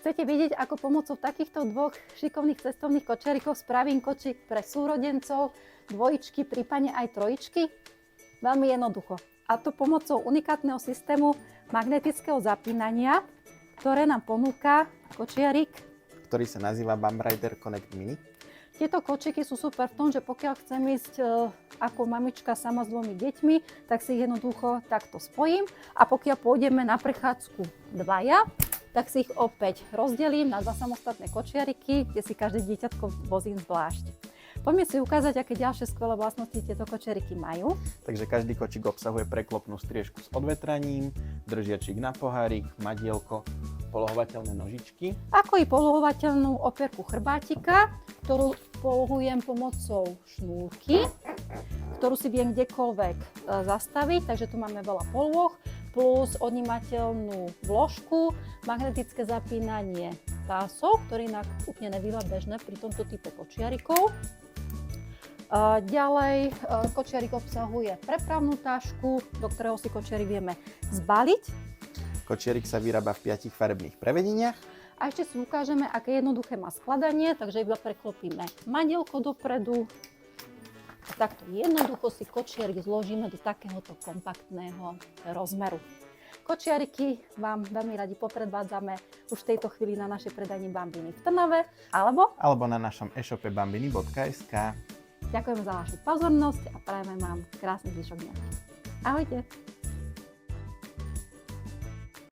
Chcete vidieť, ako pomocou takýchto dvoch šikovných cestovných kočiarikov spravím kočík pre súrodencov, dvojičky, prípadne aj trojičky? Veľmi jednoducho. A to pomocou unikátneho systému magnetického zapínania, ktoré nám ponúka kočiarik, ktorý sa nazýva Bambrider Connect Mini. Tieto kočíky sú super v tom, že pokiaľ chcem ísť ako mamička sama s dvomi deťmi, tak si ich jednoducho takto spojím. A pokiaľ pôjdeme na prechádzku dvaja, tak si ich opäť rozdelím na dva samostatné kočiariky, kde si každé dieťatko vozím zvlášť. Poďme si ukázať, aké ďalšie skvelé vlastnosti tieto kočiariky majú. Takže každý kočík obsahuje preklopnú striežku s odvetraním, držiačik na pohárik, madielko, polohovateľné nožičky. Ako i polohovateľnú opierku chrbátika, ktorú polohujem pomocou šnúrky, ktorú si viem kdekoľvek zastaviť, takže tu máme veľa polôh, plus odnímateľnú vložku, magnetické zapínanie pásov, ktorý inak úplne nebýva bežné pri tomto type kočiarikov. Ďalej kočiarik obsahuje prepravnú tašku, do ktorého si kočiarik vieme zbaliť. Kočiarik sa vyrába v 5 farebných prevedeniach. A ešte si ukážeme, aké jednoduché má skladanie, takže iba preklopíme madielko dopredu. Takto jednoducho si kočiarik zložíme do takéhoto kompaktného rozmeru. Kočiariky vám veľmi radi popredvádzame už v tejto chvíli na našej predajni Bambiny v Trnave, alebo na našom e-shope bambiny.sk. Ďakujeme za vašu pozornosť a prajeme vám krásny zvyšok dňa. Ahojte!